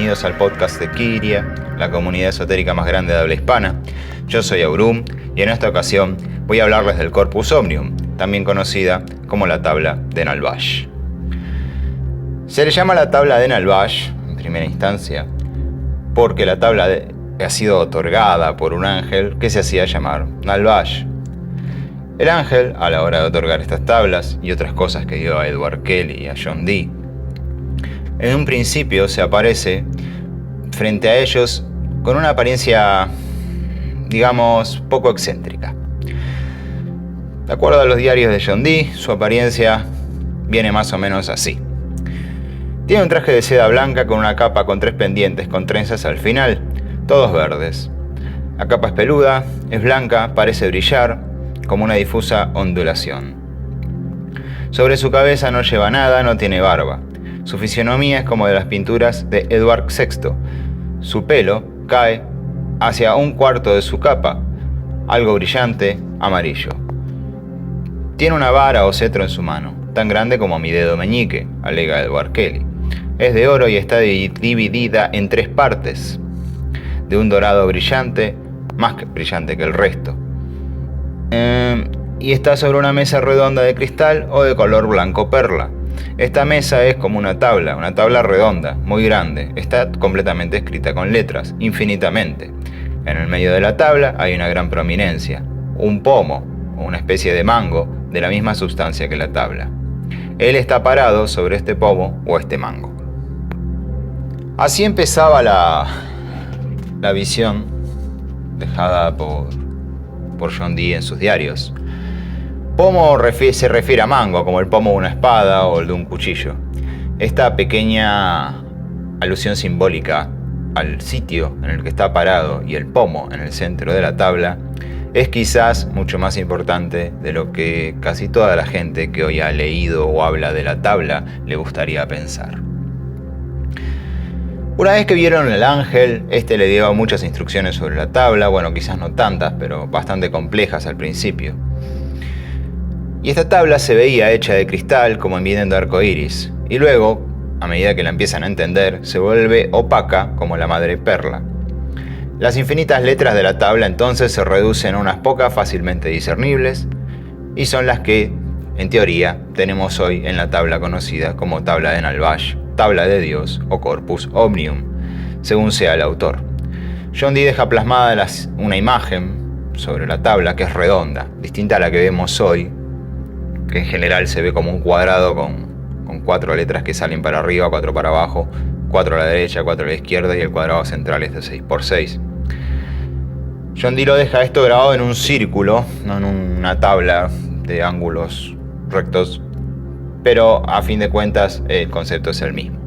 bienvenidos al podcast de Kyria, la comunidad esotérica más grande de habla hispana. Yo soy Aurum y en esta ocasión voy a hablarles del Corpus Omnium, también conocida como la tabla de Nalvash. Se le llama la tabla de Nalvash, en primera instancia, porque la tabla ha sido otorgada por un ángel que se hacía llamar Nalvash. El ángel, a la hora de otorgar estas tablas y otras cosas que dio a Edward Kelly y a John Dee, en un principio se aparece frente a ellos con una apariencia, digamos, poco excéntrica. De acuerdo a los diarios de John Dee, su apariencia viene más o menos así. Tiene un traje de seda blanca con una capa con 3 pendientes con trenzas al final, todos verdes. La capa es peluda, es blanca, parece brillar, como una difusa ondulación. Sobre su cabeza no lleva nada, no tiene barba. Su fisionomía es como de las pinturas de Edward VI. Su pelo cae hacia un cuarto de su capa, algo brillante, amarillo. Tiene una vara o cetro en su mano, tan grande como mi dedo meñique, alega Edward Kelly. Es de oro y está dividida en 3 partes, de un dorado brillante, más brillante que el resto. Y está sobre una mesa redonda de cristal o de color blanco perla. Esta mesa es como una tabla redonda, muy grande. Está completamente escrita con letras, infinitamente. En el medio de la tabla hay una gran prominencia, un pomo, o una especie de mango, de la misma sustancia que la tabla. Él está parado sobre este pomo o este mango. Así empezaba la visión dejada por John Dee en sus diarios. Pomo se refiere a mango, como el pomo de una espada o el de un cuchillo. Esta pequeña alusión simbólica al sitio en el que está parado y el pomo en el centro de la tabla es quizás mucho más importante de lo que casi toda la gente que hoy ha leído o habla de la tabla le gustaría pensar. Una vez que vieron el ángel, le dio muchas instrucciones sobre la tabla, bueno, quizás no tantas, pero bastante complejas al principio. Y esta tabla se veía hecha de cristal como en viendo arco iris, y luego, a medida que la empiezan a entender, se vuelve opaca como la madre perla. Las infinitas letras de la tabla entonces se reducen a unas pocas fácilmente discernibles, y son las que, en teoría, tenemos hoy en la tabla conocida como tabla de Nalvash, tabla de Dios o Corpus Omnium, según sea el autor. John Dee deja plasmada una imagen sobre la tabla que es redonda, distinta a la que vemos hoy, que en general se ve como un cuadrado con 4 letras que salen para arriba, 4 para abajo, 4 a la derecha, 4 a la izquierda y el cuadrado central es de 6x6. John Dee lo deja esto grabado en un círculo, no en una tabla de ángulos rectos, pero a fin de cuentas el concepto es el mismo.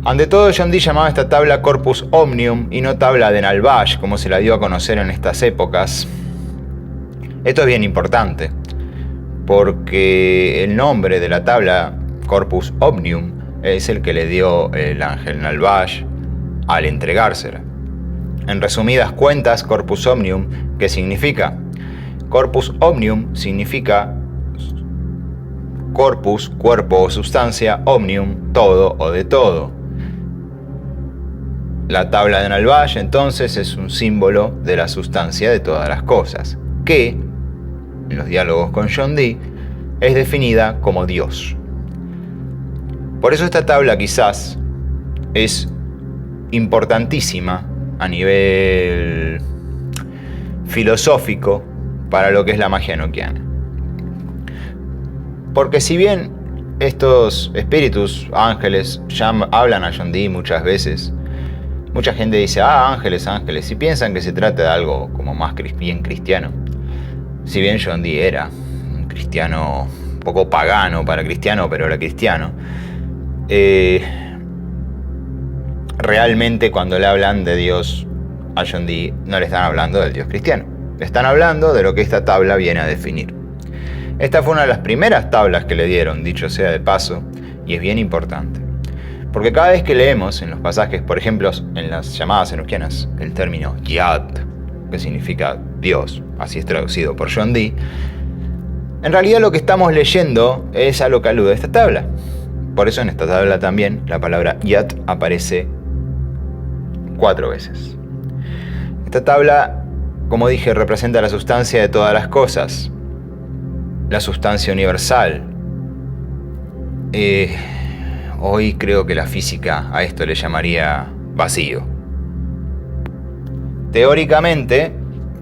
Ante todo, John Dee llamaba esta tabla Corpus Omnium y no tabla de Nalvash, como se la dio a conocer en estas épocas. Esto es bien importante, porque el nombre de la tabla Corpus Omnium es el que le dio el ángel Nalvash al entregársela. En resumidas cuentas, Corpus Omnium, ¿qué significa? Corpus Omnium significa corpus, cuerpo o sustancia, omnium, todo o de todo. La tabla de Nalvash entonces es un símbolo de la sustancia de todas las cosas, que, en los diálogos con John Dee, es definida como Dios. Por eso esta tabla quizás es importantísima a nivel filosófico para lo que es la magia enoquiana. Porque si bien estos espíritus, ángeles, ya hablan a John Dee muchas veces, mucha gente dice, ángeles, ángeles, y piensan que se trata de algo como más bien cristiano. Si bien John Dee era un cristiano, un poco pagano para cristiano, pero era cristiano, realmente cuando le hablan de Dios a John Dee, no le están hablando del Dios cristiano. Le están hablando de lo que esta tabla viene a definir. Esta fue una de las primeras tablas que le dieron, dicho sea de paso, y es bien importante. Porque cada vez que leemos en los pasajes, por ejemplo, en las llamadas enoquianas, el término Yad, que significa Dios, así es traducido por John Dee, en realidad lo que estamos leyendo es a lo que alude esta tabla. Por eso en esta tabla también la palabra Yad aparece 4 veces. Esta tabla, como dije, representa la sustancia de todas las cosas, la sustancia universal. Hoy creo que la física a esto le llamaría vacío. Teóricamente,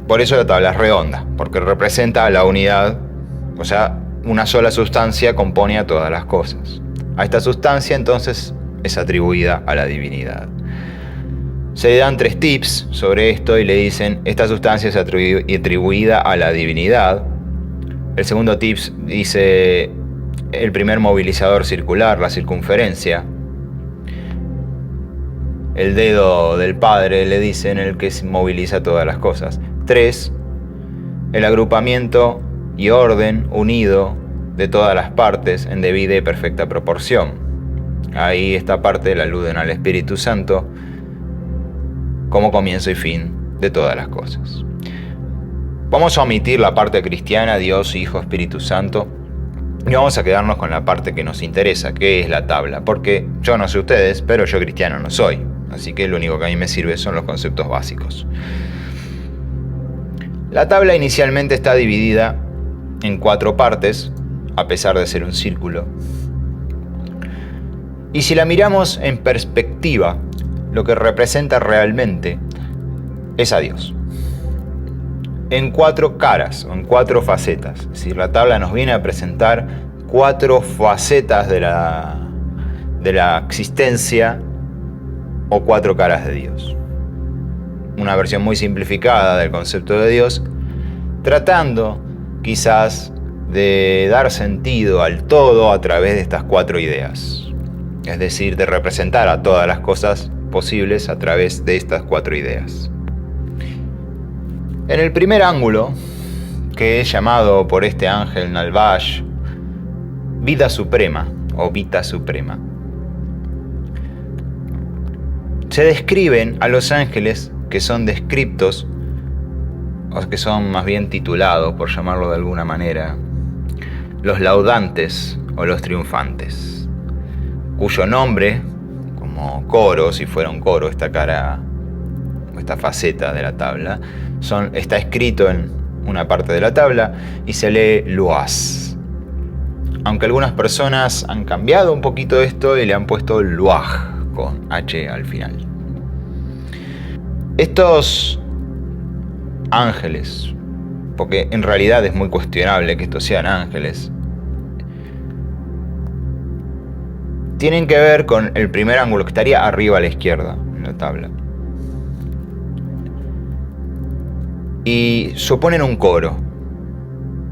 por eso la tabla es redonda, porque representa la unidad, o sea, una sola sustancia compone a todas las cosas. A esta sustancia entonces es atribuida a la divinidad. Se dan 3 tips sobre esto y le dicen, esta sustancia es atribuida a la divinidad. El segundo tip dice, el primer movilizador circular, la circunferencia. El dedo del Padre, le dicen, el que moviliza todas las cosas. 3, el agrupamiento y orden unido de todas las partes en debida y perfecta proporción. Ahí esta parte la aluden al Espíritu Santo como comienzo y fin de todas las cosas. Vamos a omitir la parte cristiana, Dios, Hijo, Espíritu Santo, y vamos a quedarnos con la parte que nos interesa, que es la tabla, porque yo no sé ustedes, pero yo cristiano no soy, así que lo único que a mí me sirve son los conceptos básicos. La tabla inicialmente está dividida en 4 partes, a pesar de ser un círculo. Y si la miramos en perspectiva, lo que representa realmente es a Dios. En 4 caras, o en 4 facetas. Es decir, la tabla nos viene a presentar 4 facetas de la existencia o 4 caras de Dios. Una versión muy simplificada del concepto de Dios, tratando quizás de dar sentido al todo a través de estas 4 ideas. Es decir, de representar a todas las cosas posibles a través de estas 4 ideas. En el primer ángulo, que es llamado por este ángel Nalbash vida suprema o vita suprema, se describen a los ángeles que son descriptos, o que son más bien titulados, por llamarlo de alguna manera, los laudantes o los triunfantes, cuyo nombre, como coro, si fuera un coro esta cara, esta faceta de la tabla, está escrito en una parte de la tabla y se lee Luaz. Aunque algunas personas han cambiado un poquito esto y le han puesto Luaj con H al final. Estos ángeles, porque en realidad es muy cuestionable que estos sean ángeles, tienen que ver con el primer ángulo que estaría arriba a la izquierda en la tabla. Y suponen un coro.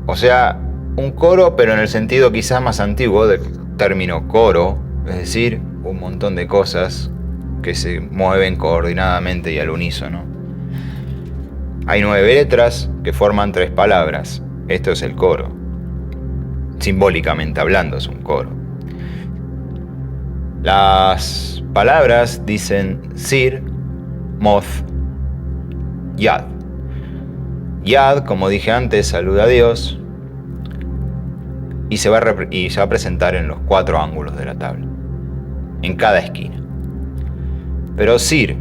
O sea, un coro, pero en el sentido quizás más antiguo del término coro, es decir, un montón de cosas que se mueven coordinadamente y al unísono. Hay 9 letras que forman 3 palabras. Esto es el coro. Simbólicamente hablando es un coro. Las palabras dicen Sir, Moth, Yad. Yad, como dije antes, saluda a Dios y se va a presentar en los 4 ángulos de la tabla, en cada esquina. Pero Sir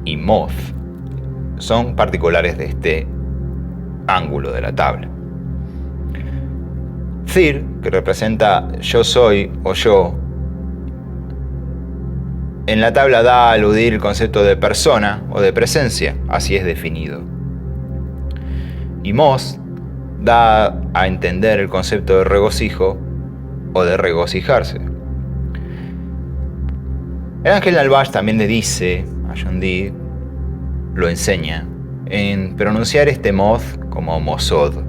y Moth son particulares de este ángulo de la tabla. Sir, que representa yo soy o yo, en la tabla da a aludir el concepto de persona o de presencia, así es definido. Y Moth da a entender el concepto de regocijo o de regocijarse. El ángel Nalbash también le dice a John Dee, lo enseña, en pronunciar este Moth como Mosod,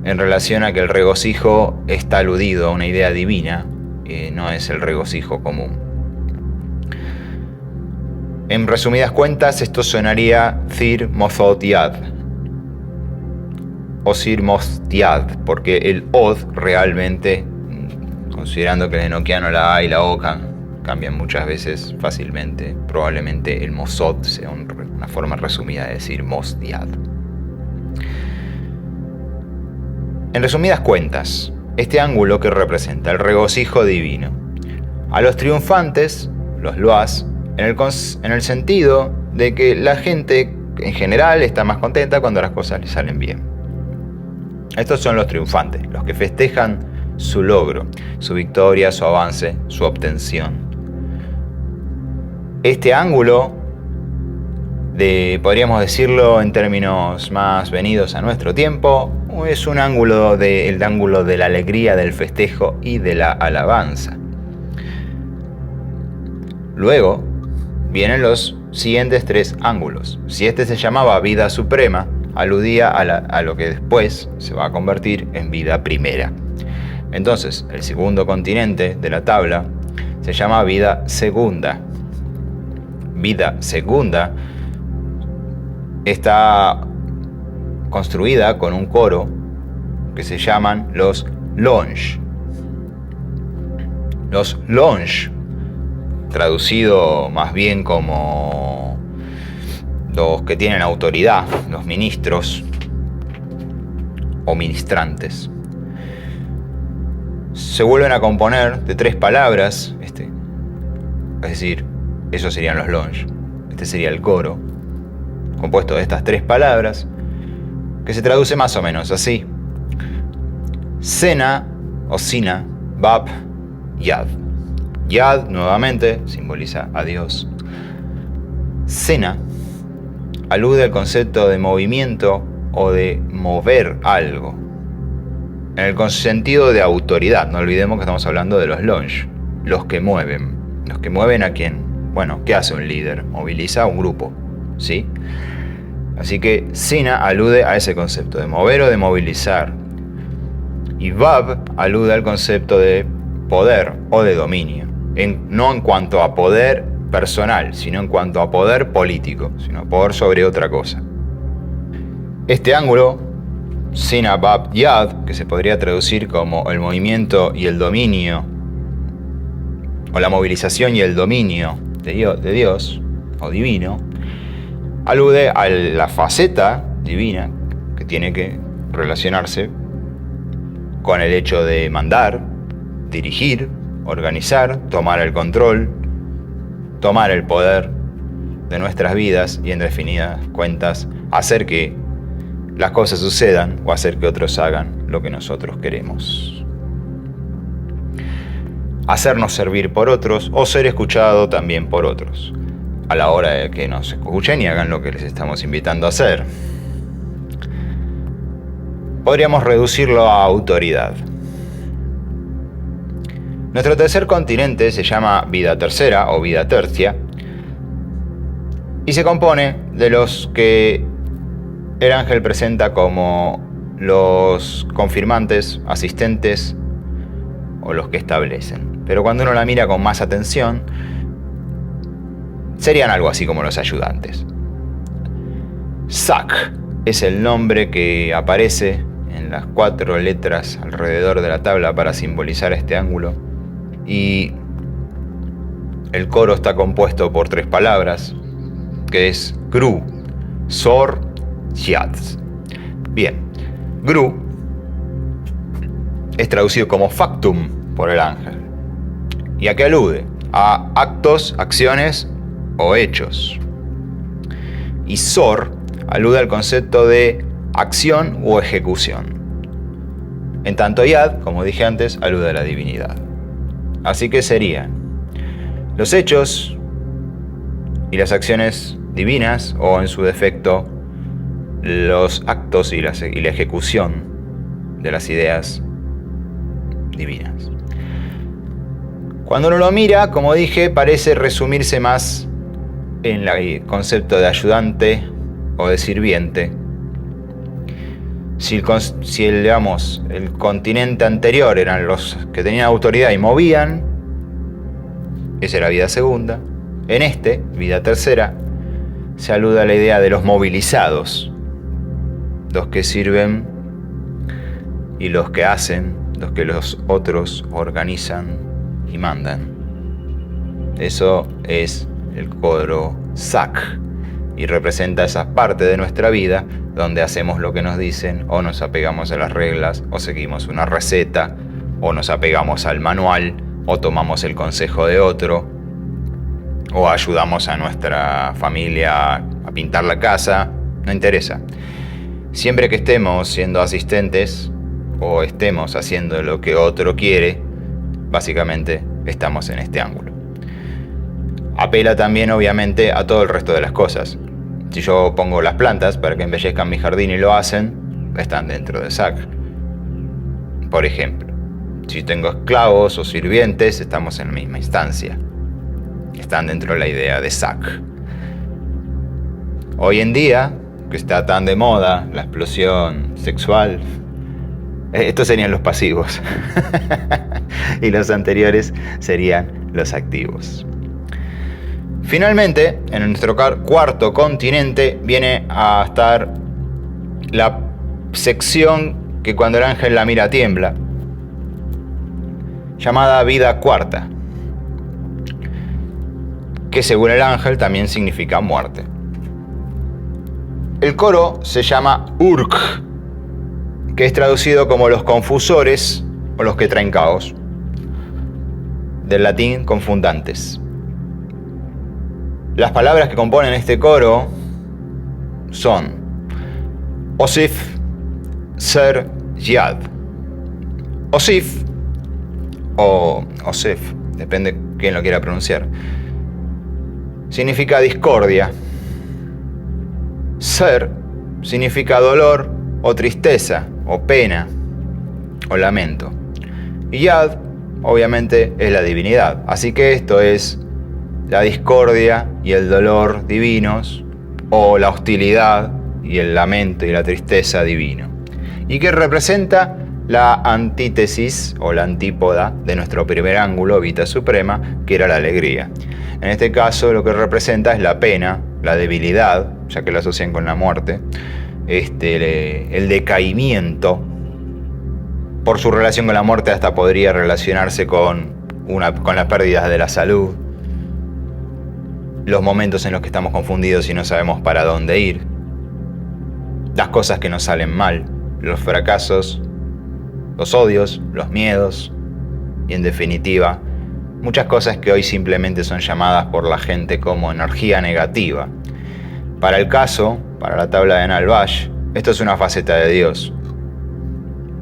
en relación a que el regocijo está aludido a una idea divina, no es el regocijo común. En resumidas cuentas, esto sonaría Thir Mothod Yad, o Sir Moth Yad, porque el Od realmente, considerando que el enoquiano la A y la O cambian muchas veces fácilmente, probablemente el Mosod sea una forma resumida de decir Moth Yad. En resumidas cuentas, este ángulo que representa el regocijo divino. A los triunfantes, los loas, en el sentido de que la gente en general está más contenta cuando las cosas les salen bien. Estos son los triunfantes, los que festejan su logro, su victoria, su avance, su obtención. Este ángulo, podríamos decirlo en términos más venidos a nuestro tiempo, es el ángulo de la alegría, del festejo y de la alabanza. Luego vienen los siguientes tres ángulos. Si este se llamaba vida suprema, aludía a lo que después se va a convertir en vida primera. Entonces, el segundo continente de la tabla se llama vida segunda. Vida segunda está construida con un coro que se llaman los longe. Los longe, traducido más bien como los que tienen autoridad, los ministros o ministrantes, se vuelven a componer de tres palabras, es decir, esos serían los longe. Este sería el coro, compuesto de estas tres palabras, que se traduce más o menos así: Sena o Sina, Bab, Yad. Yad, nuevamente, simboliza a Dios. Sena alude al concepto de movimiento o de mover algo, en el sentido de autoridad. No olvidemos que estamos hablando de los longe, los que mueven a quién. Bueno, ¿qué hace un líder? Moviliza a un grupo, ¿sí? Así que Sina alude a ese concepto de mover o de movilizar. Y Bab alude al concepto de poder o de dominio. No en cuanto a poder personal, sino en cuanto a poder político, sino poder sobre otra cosa. Este ángulo, Sina, Bab, Yad, que se podría traducir como el movimiento y el dominio, o la movilización y el dominio de Dios, o divino, alude a la faceta divina que tiene que relacionarse con el hecho de mandar, dirigir, organizar, tomar el control, tomar el poder de nuestras vidas y, en definidas cuentas, hacer que las cosas sucedan o hacer que otros hagan lo que nosotros queremos. Hacernos servir por otros o ser escuchado también por otros, a la hora de que nos escuchen y hagan lo que les estamos invitando a hacer. Podríamos reducirlo a autoridad. Nuestro tercer continente se llama vida tercera o vida tercia y se compone de los que el ángel presenta como los confirmantes, asistentes o los que establecen. Pero cuando uno la mira con más atención, serían algo así como los ayudantes. Sak es el nombre que aparece en las 4 letras alrededor de la tabla para simbolizar este ángulo. Y el coro está compuesto por 3 palabras, que es Gru, Sor, Yad. Bien, Gru es traducido como factum por el ángel. ¿Y a qué alude? A actos, acciones o hechos. Y Sor alude al concepto de acción o ejecución. En tanto Yad, como dije antes, alude a la divinidad. Así que serían los hechos y las acciones divinas, o en su defecto, los actos y la ejecución de las ideas divinas. Cuando uno lo mira, como dije, parece resumirse más en el concepto de ayudante o de sirviente. Si el continente anterior eran los que tenían autoridad y movían, esa era vida segunda. En vida tercera, se alude a la idea de los movilizados, los que sirven y los que hacen, los que los otros organizan y mandan. Eso es el coro Sak y representa esa parte de nuestra vida donde hacemos lo que nos dicen, o nos apegamos a las reglas, o seguimos una receta, o nos apegamos al manual, o tomamos el consejo de otro, o ayudamos a nuestra familia a pintar la casa, no interesa. Siempre que estemos siendo asistentes o estemos haciendo lo que otro quiere, básicamente estamos en este ángulo. Apela también obviamente a todo el resto de las cosas. Si yo pongo las plantas para que embellezcan mi jardín y lo hacen, están dentro de SAC. Por ejemplo, si tengo esclavos o sirvientes, estamos en la misma instancia. Están dentro de la idea de SAC. Hoy en día, que está tan de moda la explosión sexual, estos serían los pasivos y los anteriores serían los activos. Finalmente, en nuestro cuarto continente viene a estar la sección que cuando el ángel la mira tiembla, llamada vida cuarta, que según el ángel también significa muerte. El coro se llama Urk, que es traducido como los confusores o los que traen caos, del latín confundantes. Las palabras que componen este coro son Osif, Ser, Yad. Osif o Osef, depende quién lo quiera pronunciar, significa discordia. Ser significa dolor o tristeza o pena o lamento. Y Yad obviamente es la divinidad. Así que esto es la discordia y el dolor divinos, o la hostilidad y el lamento y la tristeza divino. Y que representa la antítesis o la antípoda de nuestro primer ángulo, Vita Suprema, que era la alegría. En este caso lo que representa es la pena, la debilidad, ya que lo asocian con la muerte, el decaimiento. Por su relación con la muerte hasta podría relacionarse con las pérdidas de la salud, los momentos en los que estamos confundidos y no sabemos para dónde ir, las cosas que nos salen mal, los fracasos, los odios, los miedos y en definitiva muchas cosas que hoy simplemente son llamadas por la gente como energía negativa. Para el caso, para la tabla de Nalbash, esto es una faceta de Dios.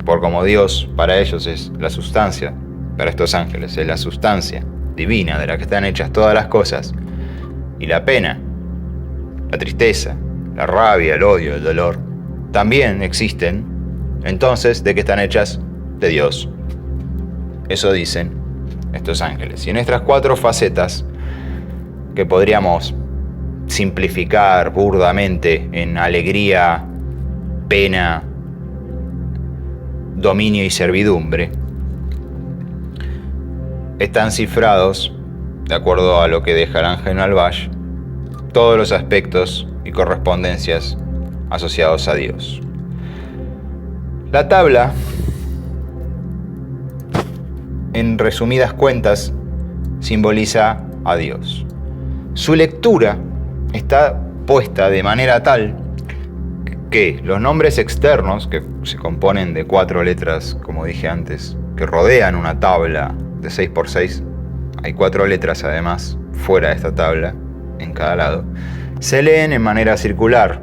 Por como Dios para ellos es la sustancia, para estos ángeles es la sustancia divina de la que están hechas todas las cosas. Y la pena, la tristeza, la rabia, el odio, el dolor, también existen. Entonces, ¿de qué están hechas? De Dios. Eso dicen estos ángeles. Y en estas 4 facetas, que podríamos simplificar burdamente en alegría, pena, dominio y servidumbre, están cifrados, de acuerdo a lo que deja el ángel Nalbash, todos los aspectos y correspondencias asociados a Dios. La tabla, en resumidas cuentas, simboliza a Dios. Su lectura está puesta de manera tal que los nombres externos, que se componen de 4 letras, como dije antes, que rodean una tabla de 6x6, hay 4 letras además fuera de esta tabla, en cada lado, se leen en manera circular.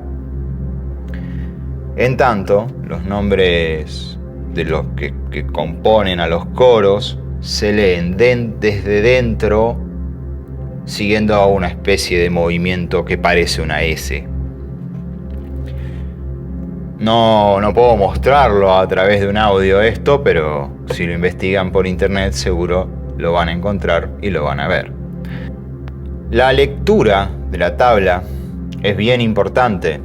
En tanto, los nombres de los que componen a los coros se leen desde dentro, siguiendo a una especie de movimiento que parece una S. No puedo mostrarlo a través de un audio esto, pero si lo investigan por internet seguro lo van a encontrar y lo van a ver. La lectura de la tabla es bien importante.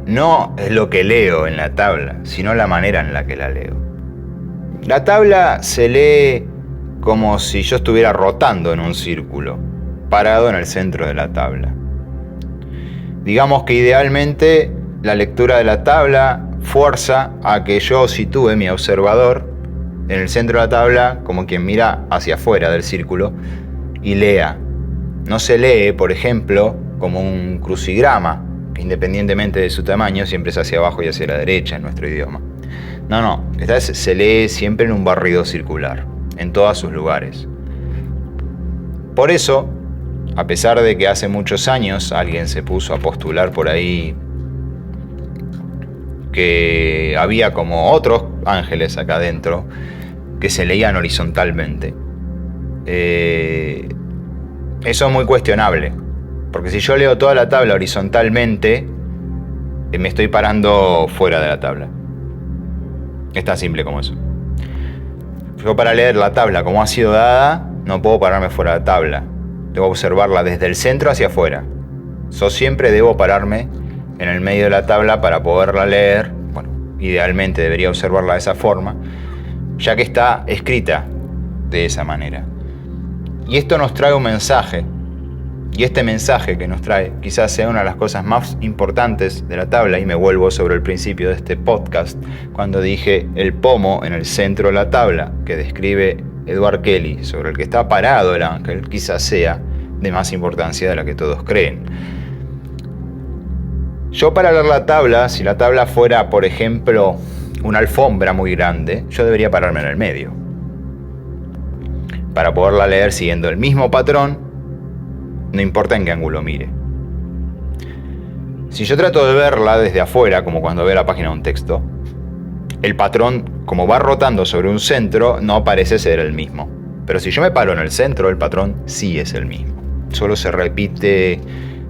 No es lo que leo en la tabla, sino la manera en la que la leo. La tabla se lee como si yo estuviera rotando en un círculo, parado en el centro de la tabla. Digamos que idealmente la lectura de la tabla fuerza a que yo sitúe mi observador en el centro de la tabla como quien mira hacia afuera del círculo y lea. No se lee, por ejemplo, como un crucigrama, independientemente de su tamaño, siempre es hacia abajo y hacia la derecha en nuestro idioma. No, esta vez se lee siempre en un barrido circular, en todos sus lugares. Por eso, a pesar de que hace muchos años alguien se puso a postular por ahí que había como otros ángeles acá adentro que se leían horizontalmente, eso es muy cuestionable, porque si yo leo toda la tabla horizontalmente, me estoy parando fuera de la tabla. Es tan simple como eso. Yo para leer la tabla como ha sido dada, no puedo pararme fuera de la tabla. Debo observarla desde el centro hacia afuera. Yo siempre debo pararme en el medio de la tabla para poderla leer. Bueno, idealmente debería observarla de esa forma, ya que está escrita de esa manera. Y esto nos trae un mensaje. Y este mensaje que nos trae quizás sea una de las cosas más importantes de la tabla, y me vuelvo sobre el principio de este podcast, cuando dije el pomo en el centro de la tabla, que describe Edward Kelly, sobre el que está parado el ángel, quizás sea de más importancia de la que todos creen. Yo para leer la tabla, si la tabla fuera, por ejemplo, una alfombra muy grande, yo debería pararme en el medio, para poderla leer siguiendo el mismo patrón, no importa en qué ángulo mire. Si yo trato de verla desde afuera, como cuando veo la página de un texto, el patrón, como va rotando sobre un centro, no parece ser el mismo. Pero si yo me paro en el centro, el patrón sí es el mismo. Solo se repite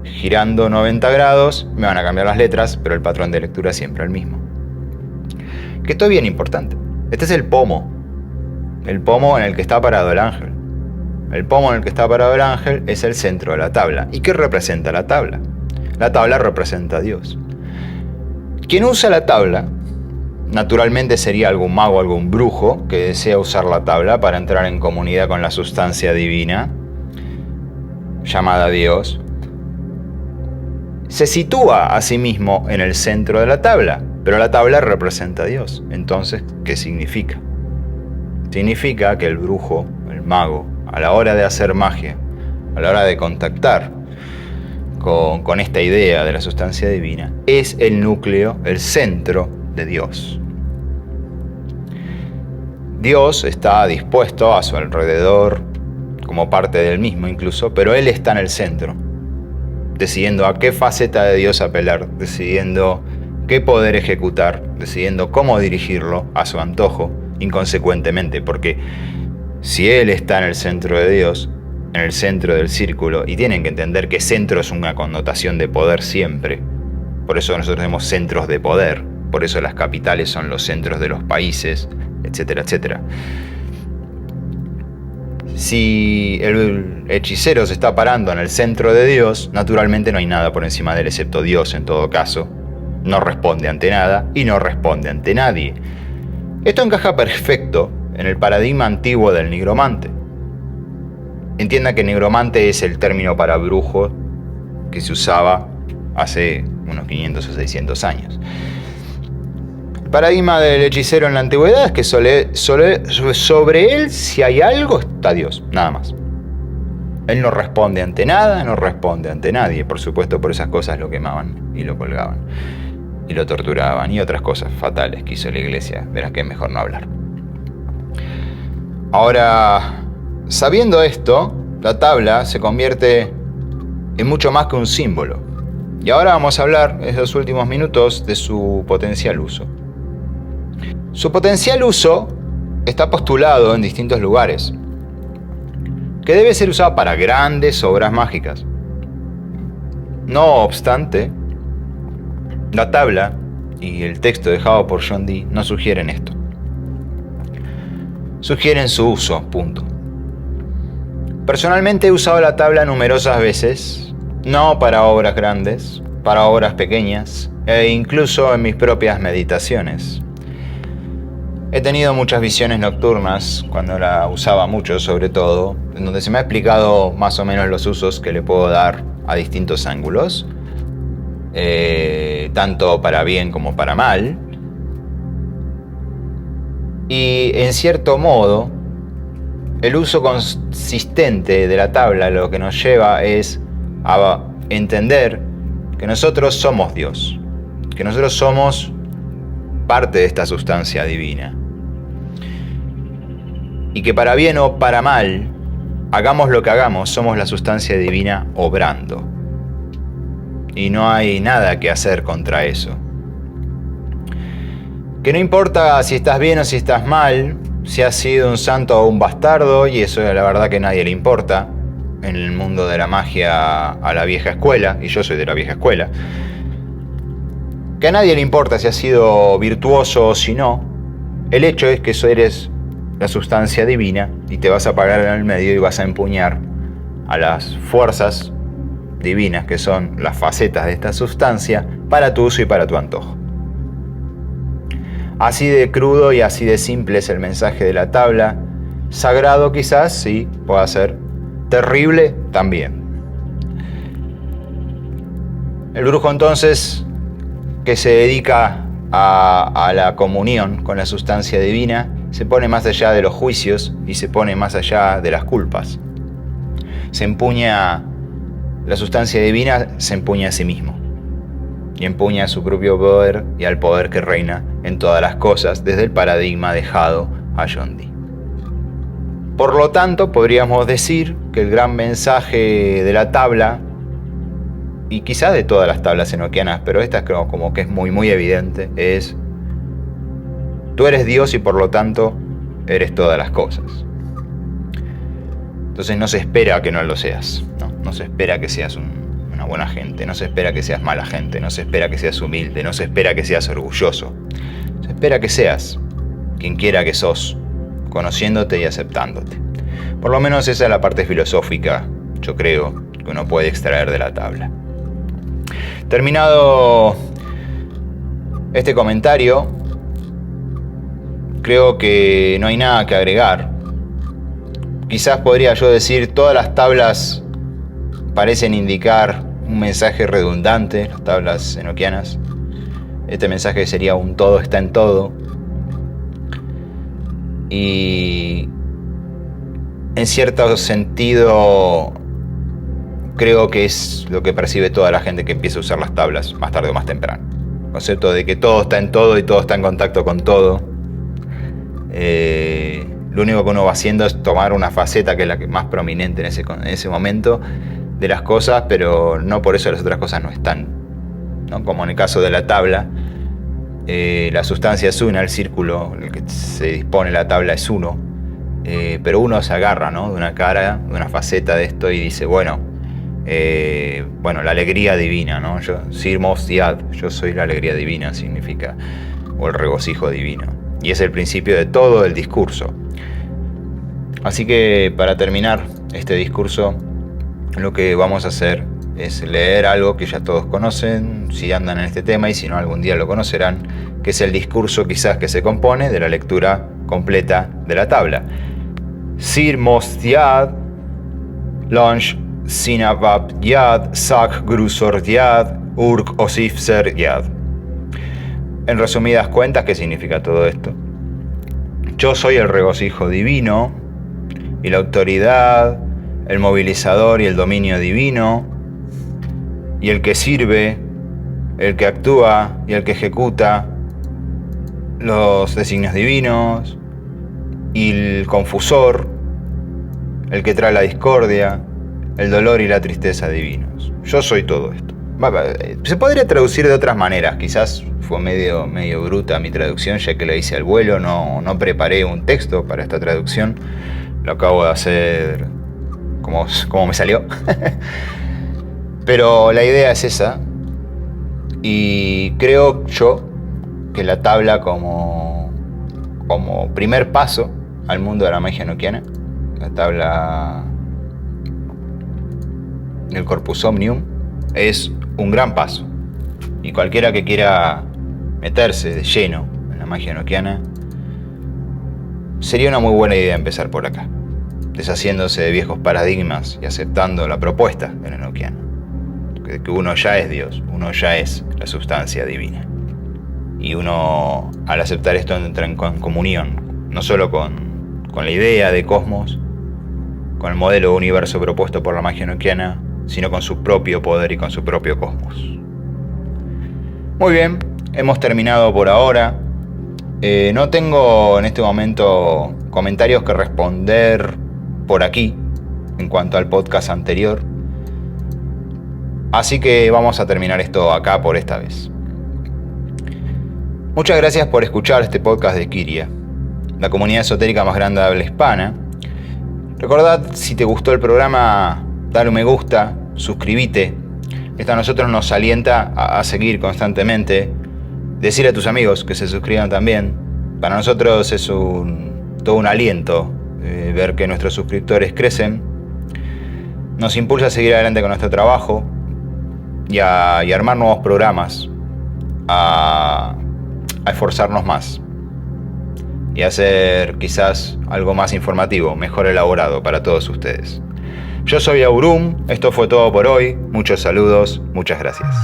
girando 90 grados, me van a cambiar las letras, pero el patrón de lectura es siempre el mismo. Que esto es bien importante. Este es el pomo en el que está parado el ángel. El pomo en el que está parado el ángel es el centro de la tabla. ¿Y qué representa la tabla? La tabla representa a Dios. Quien usa la tabla, naturalmente sería algún mago, algún brujo que desea usar la tabla para entrar en comunidad con la sustancia divina, llamada Dios. Se sitúa a sí mismo en el centro de la tabla, pero la tabla representa a Dios. Entonces, ¿qué significa? Significa que el brujo, el mago, a la hora de hacer magia, a la hora de contactar con esta idea de la sustancia divina, es el núcleo, el centro de Dios. Dios está dispuesto a su alrededor, como parte del mismo incluso, pero Él está en el centro, decidiendo a qué faceta de Dios apelar, decidiendo qué poder ejecutar, decidiendo cómo dirigirlo a su antojo, inconsecuentemente, porque si Él está en el centro de Dios, en el centro del círculo, y tienen que entender que centro es una connotación de poder siempre, por eso nosotros tenemos centros de poder, por eso las capitales son los centros de los países, etcétera, etcétera. Si el hechicero se está parando en el centro de Dios, naturalmente no hay nada por encima de él excepto Dios en todo caso. No responde ante nada y no responde ante nadie. Esto encaja perfecto en el paradigma antiguo del nigromante. Entienda que nigromante es el término para brujo que se usaba hace unos 500 o 600 años. El paradigma del hechicero en la antigüedad es que sobre él, si hay algo, está Dios, nada más. Él no responde ante nada, no responde ante nadie. Por supuesto, por esas cosas lo quemaban y lo colgaban y lo torturaban y otras cosas fatales que hizo la iglesia, de las que es mejor no hablar. Ahora, sabiendo esto, la tabla se convierte en mucho más que un símbolo. Y ahora vamos a hablar, en los últimos minutos, de su potencial uso. Su potencial uso está postulado en distintos lugares, que debe ser usado para grandes obras mágicas. No obstante, la tabla y el texto dejado por John Dee no sugieren esto. Sugieren su uso, punto. Personalmente he usado la tabla numerosas veces, no para obras grandes, para obras pequeñas, e incluso en mis propias meditaciones. He tenido muchas visiones nocturnas, cuando la usaba mucho sobre todo, en donde se me ha explicado más o menos los usos que le puedo dar a distintos ángulos, tanto para bien como para mal. Y en cierto modo, el uso consistente de la tabla lo que nos lleva es a entender que nosotros somos Dios, que nosotros somos parte de esta sustancia divina. Y que para bien o para mal, hagamos lo que hagamos, somos la sustancia divina obrando. Y no hay nada que hacer contra eso. Que no importa si estás bien o si estás mal, si has sido un santo o un bastardo, y eso la verdad que a nadie le importa, en el mundo de la magia a la vieja escuela, y yo soy de la vieja escuela, que a nadie le importa si has sido virtuoso o si no, el hecho es que eres la sustancia divina y te vas a parar en el medio y vas a empuñar a las fuerzas divinas, que son las facetas de esta sustancia, para tu uso y para tu antojo. Así de crudo y así de simple es el mensaje de la tabla. Sagrado quizás, sí, pueda ser. Terrible también. El brujo entonces, que se dedica a la comunión con la sustancia divina, se pone más allá de los juicios y se pone más allá de las culpas. Se empuña, la sustancia divina se empuña a sí mismo. Y empuña a su propio poder y al poder que reina en todas las cosas desde el paradigma dejado a John Dee. Por lo tanto, podríamos decir que el gran mensaje de la tabla, y quizás de todas las tablas enoquianas, pero esta creo como que es muy evidente, es: tú eres Dios y por lo tanto eres todas las cosas. Entonces no se espera que no lo seas, no se espera que seas una buena gente, no se espera que seas mala gente, no se espera que seas humilde, no se espera que seas orgulloso. Se espera que seas quien quiera que sos, conociéndote y aceptándote. Por lo menos esa es la parte filosófica, yo creo, que uno puede extraer de la tabla. Terminado este comentario, creo que no hay nada que agregar. Quizás podría yo decir, todas las tablas parecen indicar un mensaje redundante, las tablas enoquianas. Este mensaje sería un todo está en todo. Y en cierto sentido creo que es lo que percibe toda la gente que empieza a usar las tablas más tarde o más temprano. El concepto de que todo está en todo y todo está en contacto con todo. Lo único que uno va haciendo es tomar una faceta que es la que más prominente en ese momento de las cosas, pero no por eso las otras cosas no están, ¿no? Como en el caso de la tabla, la sustancia es una, el círculo en el que se dispone la tabla es uno, pero uno se agarra, ¿no?, de una cara, de una faceta de esto y dice, bueno, la alegría divina, ¿no? Sir Mos Diad, yo soy la alegría divina, significa, o el regocijo divino. Y es el principio de todo el discurso. Así que para terminar este discurso, lo que vamos a hacer es leer algo que ya todos conocen, si andan en este tema, y si no algún día lo conocerán, que es el discurso quizás que se compone de la lectura completa de la tabla. Sir Mos Diad, Longe Sinabab Yad, Sak Grusor Yad, Urk Osifser Yad. En resumidas cuentas, ¿qué significa todo esto? Yo soy el regocijo divino y la autoridad, el movilizador y el dominio divino, y el que sirve, el que actúa y el que ejecuta los designios divinos, y el confusor, el que trae la discordia, el dolor y la tristeza divinos. Yo soy todo esto. Se podría traducir de otras maneras, quizás fue medio bruta mi traducción, ya que la hice al vuelo, no preparé un texto para esta traducción, lo acabo de hacer como me salió. Pero la idea es esa, y creo yo que la tabla como primer paso al mundo de la magia enoquiana, la tabla del Corpus Omnium, es un gran paso, y cualquiera que quiera meterse de lleno en la magia enoquiana, sería una muy buena idea empezar por acá, deshaciéndose de viejos paradigmas y aceptando la propuesta del enoquiano, que uno ya es Dios, uno ya es la sustancia divina, y uno, al aceptar esto, entra en comunión no solo con la idea de cosmos, con el modelo de universo propuesto por la magia enoquiana, sino con su propio poder y con su propio cosmos. Muy bien, hemos terminado por ahora. No tengo en este momento comentarios que responder por aquí en cuanto al podcast anterior. Así que vamos a terminar esto acá por esta vez. Muchas gracias por escuchar este podcast de Kyria, la comunidad esotérica más grande de habla hispana. Recordad, si te gustó el programa, dale un me gusta, suscríbete. Esto a nosotros nos alienta a seguir constantemente. Decir a tus amigos que se suscriban también. Para nosotros es todo un aliento ver que nuestros suscriptores crecen. Nos impulsa a seguir adelante con nuestro trabajo y a armar nuevos programas, a esforzarnos más y hacer quizás algo más informativo, mejor elaborado para todos ustedes. Yo soy Aurum, esto fue todo por hoy. Muchos saludos, muchas gracias.